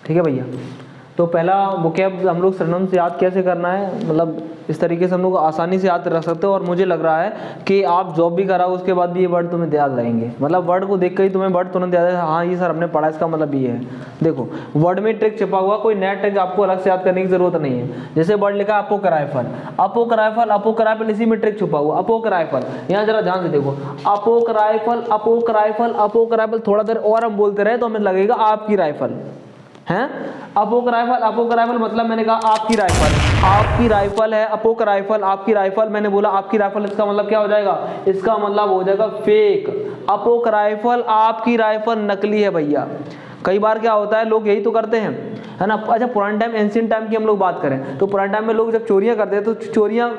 ठीक है भैया। तो पहला वोकैब हम लोग सिनोनिम से याद कैसे करना है, मतलब इस तरीके से हम लोग आसानी से याद रख सकते हो। और मुझे लग रहा है कि आप जॉब भी कराओ उसके बाद भी ये वर्ड तुम्हें याद रहेंगे, मतलब वर्ड को देख कर ही तुम्हें वर्ड तुरंत याद है, हाँ ये सर हमने पढ़ा, इसका मतलब ये है। देखो वर्ड में ट्रिक छिपा हुआ, कोई नया ट्रिक आपको अलग से याद करने की जरूरत नहीं है। जैसे वर्ड लिखा अपोक राइफल, अपोक राइफल, अपोक राइफल, इसी में ट्रिक छुपा हुआ। अपोक राइफल, यहाँ जरा ध्यान से देखो, अपोक राइफल, अपोक राइफल, अपोक राइफल, थोड़ा देर और हम बोलते रहे तो हमें लगेगा आपकी राइफल हैं। अपोक राइफल, अपोक राइफल मतलब मैंने कहा आपकी राइफल, आपकी राइफल है अपोक राइफल, आपकी राइफल, मैंने बोला आपकी राइफल, इसका मतलब क्या हो जाएगा, इसका मतलब हो जाएगा फेक। अपोक राइफल, आपकी राइफल नकली है भैया। कई बार क्या होता है लोग यही तो करते हैं, है ना। अच्छा पुराने टाइम, एंशिएंट टाइम की हम लोग बात करें तो पुराने टाइम में लोग जब चोरियां करते हैं तो चोरियां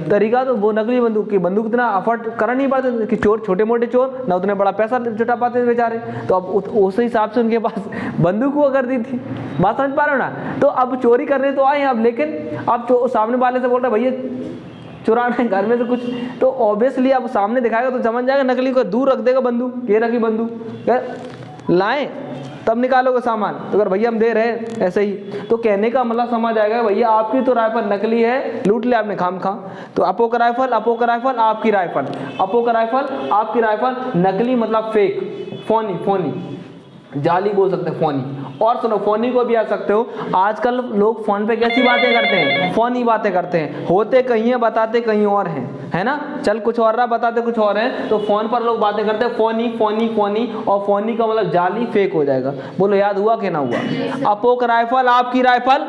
तरीका तो वो नकली बंदूक की, बंदूक इतना अफोर्ड कर नहीं पाते कि चोर, छोटे मोटे चोर ना उतने बड़ा पैसा जुटा पाते बेचारे, तो अब उस हिसाब से उनके पास बंदूक हुआ करती थी। बात समझ पा रहे हो ना। तो अब चोरी करने तो आए अब, लेकिन अब सामने वाले से बोल रहे भैया चुराना है घर में से कुछ, तो ऑब्वियसली अब सामने दिखाएगा तो समझ जाएगा नकली को, दूर रख देगा बंदूक, ये रखी बंदूक, लाएं तब निकालोगे सामान, तो अगर भैया हम दे रहे हैं ऐसे ही, तो कहने का मतलब समझ आएगा भैया आपकी तो राइफल नकली है, लूट ले आपने खाम खा। तो अपोक राइफल, अपोक राइफल, आपकी राइफल, अपोक राइफल, आपकी राइफल, नकली मतलब फेक, फोनी, फोनी, जाली बोल सकते हैं, फोनी। और सुनो फोनी को भी आ सकते हो, आजकल लोग फोन पे कैसी बातें करते हैं, फोनी बातें करते हैं, होते कहीं है बताते कहीं और हैं, है ना। चल कुछ और रहा बताते कुछ और है, तो फोन पर लोग बातें करते हैं फोनी, फोनी, फोनी, और फोनी का मतलब जाली, फेक हो जाएगा। बोलो याद हुआ कि ना हुआ। अपोक राइफल, आपकी राइफल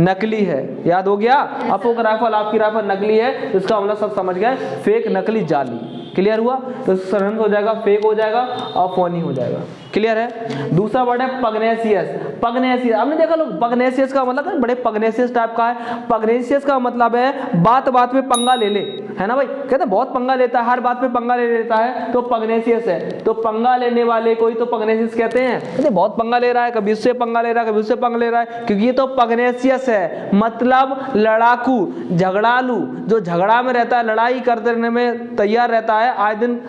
नकली है, याद हो गया। अपोक राइफल, आपकी राइफल नकली है, इसका मतलब सब समझ गए, फेक, नकली, जाली। क्लियर हुआ। तो सरन हो जाएगा, फेक हो जाएगा और फोनी हो जाएगा। क्लियर है। दूसरा वर्ड है पग्नेसियस। पग्नेसियस आपने देखा लोग, पग्नेसियस का मतलब बड़े पग्नेसियस टाइप का है। पग्नेसियस का मतलब है बात बात में पंगा ले ले, है ना भाई, कहते बहुत पंगा लेता है, हर बात में पंगा ले लेता है, तो पग्नेसियस है। तो पंगा लेने वाले को ही तो पग्नेसियस कहते हैं। कहते बहुत पंगा ले रहा है, कभी उससे पंगा ले रहा है, कभी उससे पंगा ले रहा है, क्योंकि ये तो पग्नेसियस है, मतलब लड़ाकू, झगड़ालू, जो झगड़ा में रहता है, लड़ाई करने में तैयार रहता है, आए दिन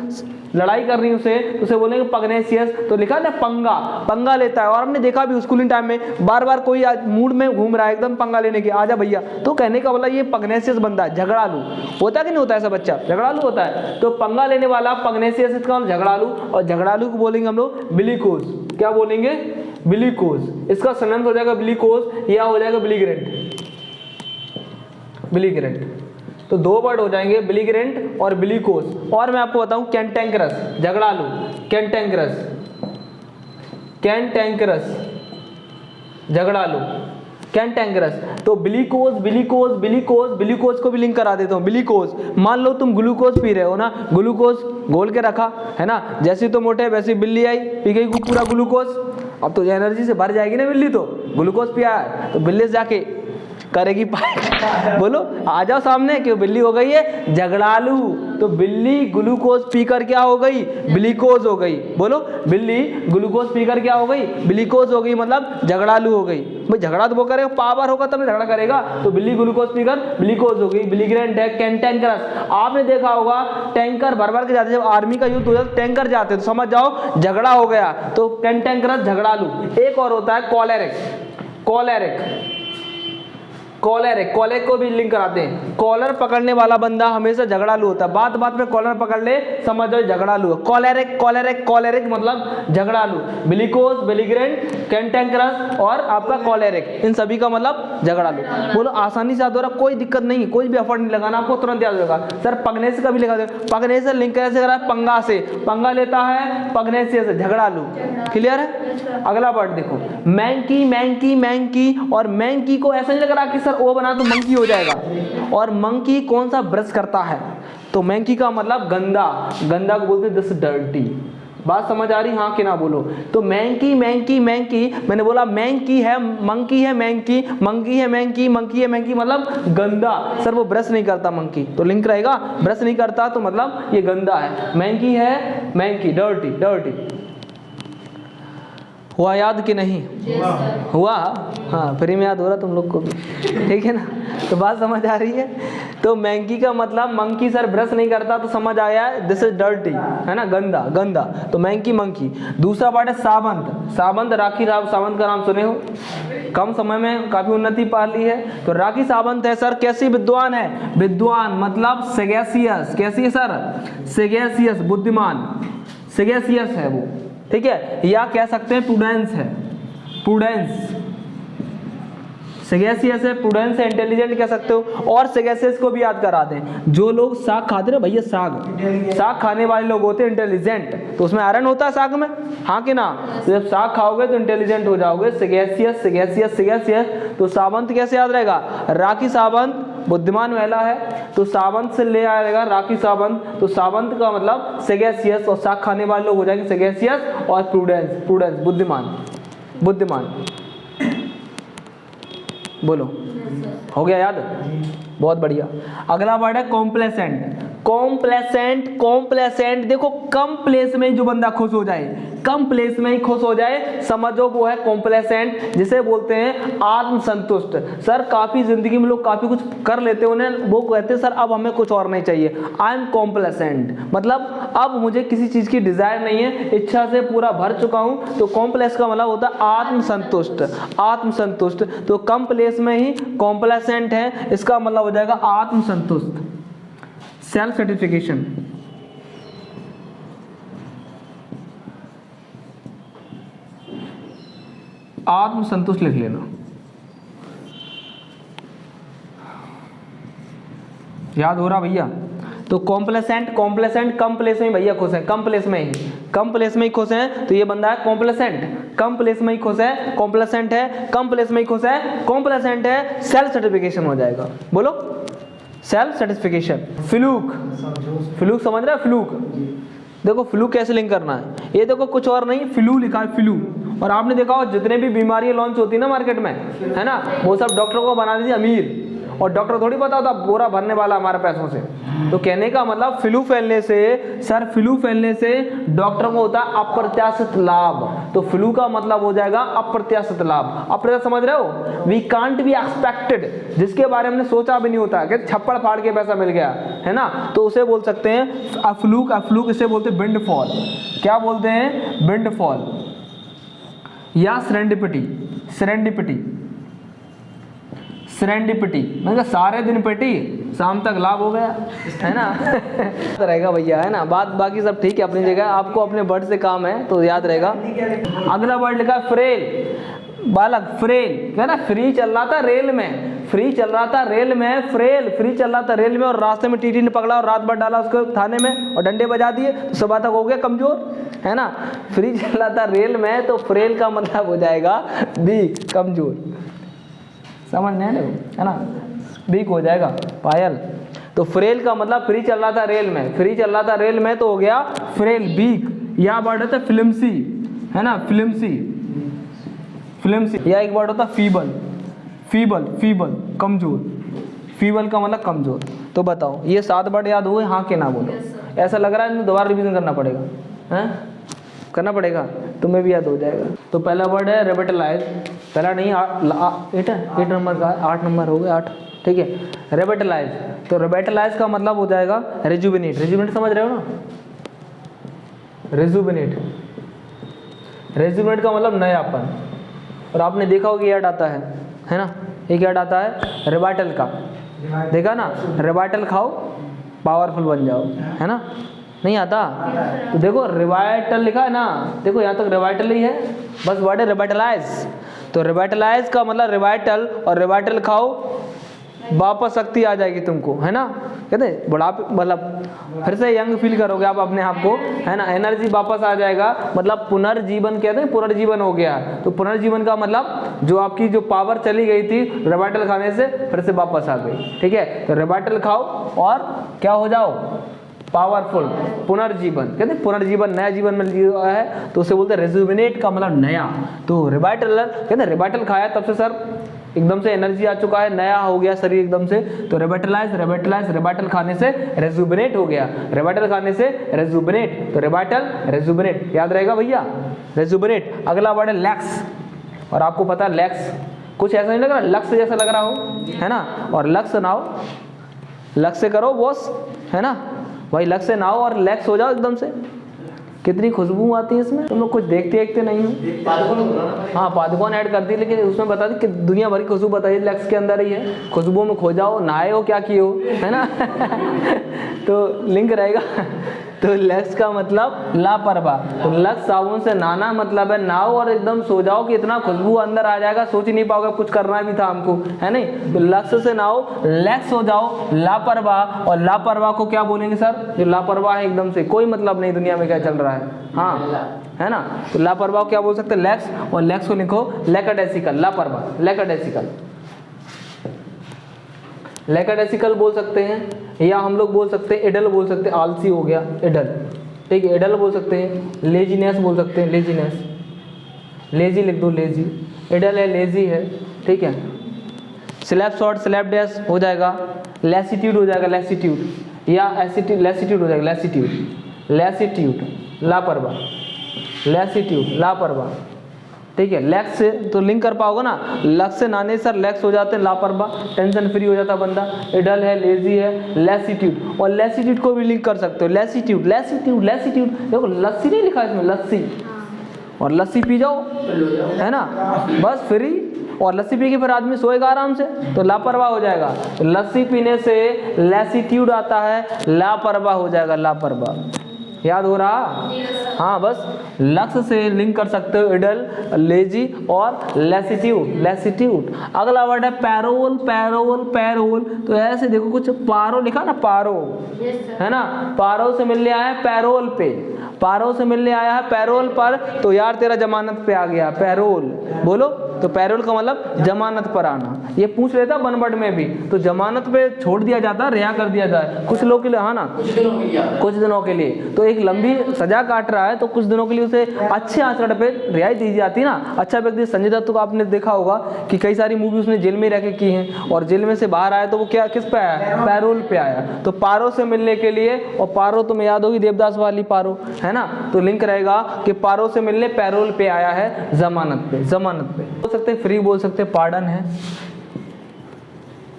लड़ाई कर रही उसे बोलेंगे पग्नेसियस। तो लिखा ना पंगा, पंगा लेता है। और हमने देखा भी स्कूलिंग टाइम में बार बार कोई मूड में घूम रहा है एकदम पंगा लेने के, आजा भैया, तो कहने का बोला ये पग्नेसियस बंदा है, झगड़ालू होता है कि नहीं होता है, ऐसा बच्चा झगड़ालू होता है। तो पंगा लेने वाला पग्नेसियस, इसका झगड़ालू, और झगड़ालू को बोलेंगे हम लोग बिलिकोज। क्या बोलेंगे, बिलिकोज। इसका सिनोनिम हो जाएगा बिलिकोज, या हो जाएगा बिलिग्रेंट, बिलिग्रेंट। तो दो वर्ड हो जाएंगे, बिलिग्रेंट और बिलिकोज। और मैं आपको बताऊं कैंटेंकरस, झगड़ालू, कैंटेंकरस, कैंटेंकरस, झगड़ालू, कैंटेंकरस। तो बिलिकोज, बिलिकोज, बिलिकोज, बिलिकोज को भी लिंक करा देता हूं। बिलिकोज, मान लो तुम ग्लूकोज पी रहे हो ना, ग्लूकोज घोल के रखा है ना, जैसे तो मोटे वैसे बिल्ली आई, पी गई पूरा ग्लूकोज, अब तो एनर्जी से भर जाएगी ना बिल्ली, तो ग्लूकोज पिया है तो बिल्ली से जाके करेगी बोलो आ जाओ सामने, क्यों बिल्ली हो गई है झगड़ालू। तो बिल्ली ग्लूकोज पीकर क्या हो गई, बिलिकोज हो गई। बोलो बिल्ली ग्लूकोज पीकर क्या हो गई, बिलिकोज हो गई, मतलब झगड़ालू हो गई। भाई झगड़ा तो वो करेगा, पावर होगा तब झगड़ा करेगा। तो बिल्ली ग्लूकोज पीकर बिलिकोज हो गई, बिलिग्रेंट है। कैंटेंकरस, आपने देखा होगा टैंकर भर भर के जाते, जब आर्मी का युद्ध हो जाता टैंकर जाते, तो समझ जाओ झगड़ा हो गया। तो कैंटेंकरस, झगड़ालू। एक और होता है कॉलेरिक, कॉलेरिक, कॉलर, कॉलर को भी लिंक कराते हैं। कॉलर पकड़ने वाला बंदा हमेशा झगड़ालू होता है, बात बात में कॉलर पकड़ ले समझ जाओ झगड़ालू है। कॉलरिक, कॉलरिक, कॉलरिक मतलब झगड़ालू। बिलिकोज, बिलिग्रेंट, कैंटेंकरस और आपका कॉलरिक, इन सभी का मतलब झगड़ालू। बोलो आसानी से याद हो रहा, कोई दिक्कत नहीं, कोई भी एफर्ट नहीं लगाना, आपको तुरंत याद होगा। सर पग्नेसियस का भी लिखा दे, पग्नेसियस लिंक कैसे करा, पंगा से, पंगा लेता है पग्नेसियस, झगड़ालू। क्लियर है। अगला वर्ड देखो, मैंकी, मैंकी, मैंकी, और मैंकी को ऐसा नहीं लग रहा कि सर ओ बना तो मंकी हो जाएगा। और मंकी कौन सा ब्रश करता है, तो मैंकी का मतलब गंदा, गंदा को बोलते हैं दिस डर्टी। बात समझ आ रही, हाँ कि ना बोलो। तो मैंकी, मैंकी, मैंकी, मैंने बोला मैंकी है, मंकी है, मैंकी, मंकी है, मैंकी, मंकी है, मैंकी मतलब गंदा। सर वो ब्रश नहीं करता मंकी, तो लिंक रहेगा, ब्रश नहीं करता तो मतलब ये गंदा है। मैंकी है, मैंकी, डर्टी, डर्टी। हुआ याद कि नहीं, हुआ। हाँ फ्री में याद हो रहा तुम लोग को भी, ठीक है ना। तो बात समझ आ रही है। तो मैंकी का मतलब मंकी सर ब्रश नहीं करता तो समझ आया दिस इज डर्टी, है ना, गंदा गंदा, तो मैंकी मंकी। दूसरा वर्ड है सावंत। सावंत राखी सावंत का नाम सुने हो, कम समय में काफी उन्नति पा ली है। तो राखी सावंत है सर कैसी विद्वान है, विद्वान मतलब सेगेसियस, कैसी है सर, सेगेसियस, बुद्धिमान, सेगेसियस है वो, ठीक है, या कह सकते हैं प्रूडेंस है, प्रूडेंस, सेगेसियस है, प्रूडेंस है, इंटेलिजेंट कह सकते हो। और सेगेसियस को भी याद करा दें, जो लोग साग खाते हैं भैया, साग खाने वाले लोग होते हैं इंटेलिजेंट, तो उसमें आयरन होता है साग में, हाँ कि ना, तो जब साग खाओगे तो इंटेलिजेंट हो जाओगे। सेगेसियस सेगेसियस सेगेसियस, तो सावंत कैसे याद रहेगा, राखी सावंत बुद्धिमान महिला है, तो सावंत से ले आएगा राखी सावंत, तो सावंत का मतलब सेगेसियस, और साग खाने वाले लोग हो जाएंगे सेगेसियस, और प्रूडेंस, प्रूडेंस बुद्धिमान, बुद्धिमान। बोलो, हो गया याद, बहुत बढ़िया। अगला वर्ड है कॉम्प्लेसेंट। कॉम्प्लेसेंट, कॉम्प्लेसेंट देखो कम प्लेस में ही जो बंदा खुश हो जाए, कम प्लेस में ही खुश हो जाए, समझो वो है कॉम्प्लेसेंट, जिसे बोलते हैं आत्मसंतुष्ट। सर काफी जिंदगी में लोग काफी कुछ कर लेते हैं, उन्हें वो कहते हैं सर अब हमें कुछ और नहीं चाहिए, आई एम कॉम्प्लेसेंट, मतलब अब मुझे किसी चीज की डिजायर नहीं है, इच्छा से पूरा भर चुका हूं। तो कॉम्प्लेक्स का मतलब होता है आत्मसंतुष्ट, आत्मसंतुष्ट, तो कम प्लेस में ही कॉम्प्लेसेंट है, इसका मतलब हो जाएगा आत्मसंतुष्ट, सेल्फ सेटिस्फिकेशन। आत्मसंतुष्ट लिख लेना, याद हो रहा भैया। तो कॉम्प्लेसेंट, कॉम्प्लेसेंट कम प्लेस में भैया खुश है, कम प्लेस में ही, कम प्लेस में ही खुश है, तो ये बंदा है कॉम्प्लेसेंट, कम प्लेस में ही खुश है, कॉम्प्लेसेंट है, कम प्लेस में ही खुश है, कॉम्प्लेसेंट है, सेल्फ सेटिस्फिकेशन हो जाएगा। बोलो, सेल्फ सेटिस्फिकेशन। फ्लूक, फ्लूक समझ रहे हो, फ्लूक देखो फ्लू कैसे लिंक करना है, ये देखो कुछ और नहीं, फ्लू लिखा है, फ्लू। और आपने देखा हो जितने भी बीमारियां लॉन्च होती है ना मार्केट में, है ना, वो सब डॉक्टरों को बना देती अमीर, और डॉक्टर थोड़ी पता होता बोरा भरने वाला हमारे पैसों से। तो कहने का मतलब फ्लू फैलने से, सर फ्लू फैलने से डॉक्टरों को होता है अप्रत्याशित लाभ, तो फ्लू का मतलब हो जाएगा अप्रत्याशित लाभ। अप्रत्याशित समझ रहे हो, वी कांट बी एक्सपेक्टेड, जिसके बारे में हमने सोचा भी नहीं होता, कि छप्पड़ फाड़ के पैसा मिल गया, है ना, तो उसे बोल सकते हैं अफ्लूक। अफ्लूक इसे बोलते हैं विंडफॉल, क्या बोलते हैं, विंडफॉल, या सेरेंडिपिटी, सेरेंडिपिटी, सेरेंडिपिटी मतलब सारे दिन पेटी शाम तक लाभ हो गया, है ना तो रहेगा भैया, है ना, बात बाकी सब ठीक है अपनी जगह, आपको अपने वर्ड से काम है तो याद रहेगा। अगला वर्ड लिखा फ्रेल, बालक फ्रेल, क्या ना, फ्री चल रहा था रेल में, फ्री चल रहा था रेल में, फ्रेल फ्री चल रहा था रेल में, और रास्ते में टीटी ने पकड़ा और रात भर डाला उसको थाने में और डंडे बजा दिए, तो सुबह तक हो गया कमजोर, है ना। फ्री चल रहा था रेल में, तो फ्रेल का मतलब हो जाएगा वीक, कमजोर, समझ नहीं है ना, वीक हो जाएगा पायल। तो फ्रेल का मतलब फ्री चल रहा था रेल में, फ्री चल रहा था रेल में तो हो गया फ्रेल, वीक। या वर्ड होता है फिल्मसी, है ना, फिल्मसी, फिल्मसी। या एक वर्ड होता है फीबल, फीबल, फीबल कमजोर, फीबल का मतलब कमजोर। तो बताओ ये 7 वर्ड याद हुए, हाँ के ना बोलो। ऐसा लग रहा है दोबारा रिवीजन करना पड़ेगा, हैं करना पड़ेगा, तुम्हें भी याद हो जाएगा। तो पहला वर्ड है रेविटलाइज, पहला नहीं 8 नंबर का, 8 नंबर हो गए 8, ठीक है। रेविटलाइज, तो रेविटलाइज का मतलब हो जाएगा रिजुविनेट, रिजुविनेट समझ रहे हो ना, रिजुविनेट, रिजुविनेट का मतलब नयापन। और आपने देखा होगा ऐड आता है ना, एक ऐड आता है रिवाइटल का, देखा ना, रिवाइटल खाओ पावरफुल बन जाओ, है ना, नहीं आता। तो देखो रिवाइटल लिखा है ना, देखो यहाँ तक रिवाइटल ही है, बस वर्ड है रिवाइटलाइज। तो रिवाइटलाइज का मतलब रिवाइटल, और रिवाइटल खाओ वापस शक्ति आ जाएगी तुमको, है ना, कहते बुढ़ापे मतलब फिर से यंग फील करोगे आप अपने आप को, है ना, एनर्जी वापस आ जाएगा, मतलब पुनर्जीवन कहते हैं, पुनर्जीवन हो गया। तो पुनर्जीवन का मतलब जो आपकी जो पावर चली गई थी रिवाइटल खाने से फिर से वापस आ गई, ठीक है। तो रिवाइटल खाओ और क्या हो जाओ, पावरफुल, पुनर्जीवन, कहते हैं पुनर्जीवन, नया जीवन मिल गया है, तो उसे बोलते हैं रेजुविनेट का मतलब नया। तो रिवाइटल कहते हैं रिवाइटल खाया तब से सर एकदम से एनर्जी आ चुका है, नया हो गया शरीर एकदम से। तो रेविटलाइज, रेविटलाइज, रिवाइटल खाने से रेजुविनेट हो गया, रिवाइटल खाने से रेजुविनेट, तो रिवाइटल रेजुविनेट याद रहेगा भैया, रेजुविनेट। अगला वर्ड है लैक्स, और आपको पता है लैक्स कुछ ऐसा नहीं लग रहा, लक्ष्य जैसा लग रहा हो, है ना, और लक्ष्य नाउ लक्स से करो बॉस, है ना भाई, लक्स से नहाओ और रिलैक्स हो जाओ एकदम से। कितनी खुशबू आती है इसमें, तुम लोग कुछ देखते नहीं हो। हाँ पादुकोण ऐड कर दी, लेकिन उसमें बता दी कि दुनिया भर की खुशबू बताइए लक्स के अंदर ही है। खुशबू में खो जाओ, नहाए हो क्या किए हो, है ना तो लिंक रहेगा। तो लक्स का मतलब लापरवाह, तो लक्स साबुन से नहाना मतलब है नहाओ और एकदम सो जाओ कि इतना खुशबू अंदर आ जाएगा, सोच ही नहीं पाओगे कुछ करना भी था हमको, है नहीं। तो लक्स से नहाओ, लैक्स हो जाओ, लापरवाह। और लापरवाह को क्या बोलेंगे सर, जो लापरवाह है एकदम से, कोई मतलब नहीं दुनिया में क्या चल रहा है, हाँ है ना। तो लापरवाह क्या बोल सकते हैं, लैक्स, और लैक्स को लिखो लैकडाइसिकल, लापरवाह लैकडाइसिकल, लैकडाइसिकल बोल सकते हैं। या हम लोग बोल सकते हैं एडल बोल सकते हैं, आलसी हो गया एडल, ठीक है, एडल बोल सकते हैं। लेजीनेस बोल सकते हैं, लेजीनेस, लेजी लिख दो, लेजी, एडल है लेजी है, ठीक है। स्लैप शॉर्ट स्लैप डैश हो जाएगा, लैसिट्यूड हो जाएगा, लैसिट्यूड, या एसिट्यूड, लैसिट्यूड हो जाएगा, लैसिट्यूड, लैसिट्यूड लापरवाह, लैसिट्यूड लापरवाह, ठीक है। लैक्स से तो लिंक कर पाओगे ना, लक्स से नाने सर लैक्स हो जाते हैं, लापरवाह, टेंशन फ्री हो जाता बंदा, एडल है लेजी है, लैसिट्यूड, और लैसिट्यूड को भी लिंक कर सकते हो, लैसिट्यूड लैसिट्यूड लैसिट्यूड, देखो लस्सी नहीं लिखा इसमें, लस्सी, और लस्सी पी जाओ, है ना, बस फ्री, और लस्सी पी के फिर आदमी सोएगा आराम से, तो लापरवाह हो जाएगा। तो लस्सी पीने से लैसिट्यूड आता है, लापरवाह हो जाएगा, लापरवाह, याद हो रहा, हाँ बस लक्स से लिंक कर सकते हो एडल, लेजी और लैसिट्यूड, लैसिट्यूड। अगला वर्ड है पैरोल, पैरोल, पैरोल, तो ऐसे देखो कुछ पारो लिखा ना, पारो, है ना, पारो से मिलने आया है पैरोल पे, पारो से मिलने आया है पैरोल पर, तो यार तेरा जमानत पे आ गया, पैरोल बोलो। तो पैरोल का मतलब जमानत पर आना, ये पूछ लेता वन वर्ड में भी, तो जमानत पे छोड़ दिया जाता, रिहा कर दिया जाए कुछ लोगों के लिए, हाँ ना, कुछ दिनों के लिए। तो एक लंबी सजा काट रहा है तो कुछ दिनों के लिए उसे अच्छे आचरण पे रिहाई दी जाती है ना। अच्छा व्यक्ति, संजय दत्त को आपने देखा होगा कि कई सारी मूवी उसने जेल में रह के की हैं, और जेल में से बाहर आया तो वो क्या किस पे आया, पैरोल पे आया। तो पारो से मिलने के लिए, और पारो तुम्हें याद होगी देवदास वाली पारो, है ना, तो लिंक रहेगा कि पारो से मिलने पैरोल पे आया है, जमानत पे, जमानत पे बोल सकते हैं, फ्री बोल सकते हैं, पार्डन है,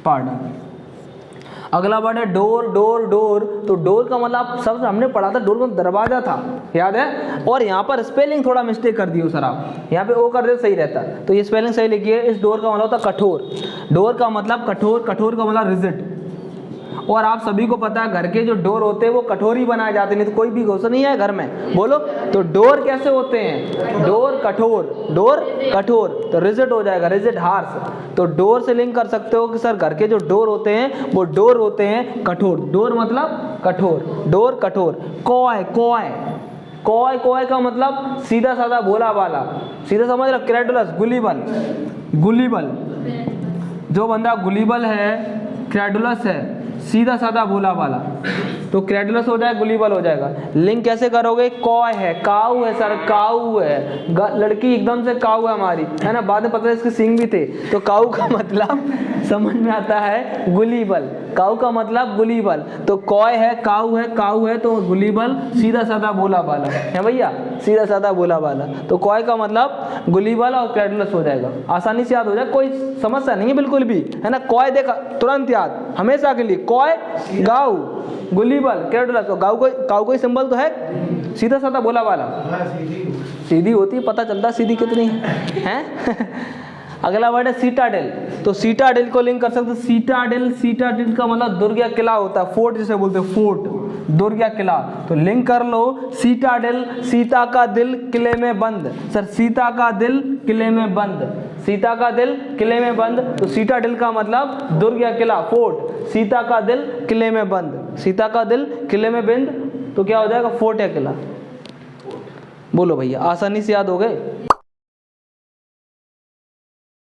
पार्डन। अगला वर्ड है डोर, डोर, डोर, तो डोर का मतलब सबसे हमने पढ़ा था, डोर का दरवाजा था, याद है, और यहाँ पर स्पेलिंग थोड़ा मिस्टेक कर दी हो सर आप, यहाँ पे ओ कर दे सही रहता, तो ये स्पेलिंग सही लिखिए। इस डोर का मतलब होता कठोर, डोर का मतलब कठोर, कठोर का मतलब रिजिड, और आप सभी को पता है घर के जो डोर होते हैं वो कठोर ही बनाए जाते हैं, नहीं तो कोई भी घुस नहीं है घर में, बोलो। तो डोर कैसे होते हैं, डोर कठोर, डोर कठोर, तो रिजिड हो जाएगा, रिजिड हार्श। तो डोर से लिंक कर सकते हो कि सर घर के जो डोर होते हैं वो डोर होते हैं कठोर, डोर मतलब कठोर, डोर कठोर। कॉय, कॉय, कॉय, कॉय का मतलब सीधा साधा भोला वाला, सीधा समझ रहा, क्रेडुलस, गुलीबल, गुलीबल, जो बंदा गुलीबल है, क्रेडुलस है, सीधा साधा भोला वाला, तो क्रेडुलस हो जाएगा, गुलीबल हो जाएगा। लिंक कैसे करोगे, कॉय है, काऊ है सर, काऊ है, लड़की एकदम से काऊ है हमारी, है ना, बाद में पता है इसके सींग भी थे, तो काऊ का मतलब समझ में आता है गुलीबल, काऊ का मतलब गुलीबल, तो कॉय है, काऊ है, काऊ है, तो गुलीबल सीधा साधा भोला वाला है भैया, सीधा साधा भोला वाला, तो कॉय का मतलब गुलीबल और क्रेडुलस हो जाएगा, आसानी से याद हो जाए, कोई समस्या नहीं है बिल्कुल भी, है ना। कॉय देखा तुरंत याद, हमेशा के लिए, कॉय गाऊ, गुलीबल, क्रेडुलस, तो गाऊ कोई सिंबल तो है, सीधा साधा भोला वाला, सीधी होती है, पता चलता सीधी कितनी है। अगला वर्ड है सीटाडेल, तो सीटाडेल को लिंक कर सकते हैं, सीटाडेल, सीटाडेल का मतलब दुर्ग या किला होता है, फोर्ट जिसे बोलते हैं, फोर्ट, दुर्ग या किला, तो लिंक कर लो, सीटाडेल, सीता का दिल किले में बंद, सर सीता का दिल किले में बंद, सीता का दिल किले में बंद, तो सीटाडेल का मतलब दुर्ग या किला, फोर्ट, सीता का दिल किले में बंद, सीता का दिल किले में बंद, तो क्या हो जाएगा, फोर्ट या किला, बोलो भैया, आसानी से याद हो गए।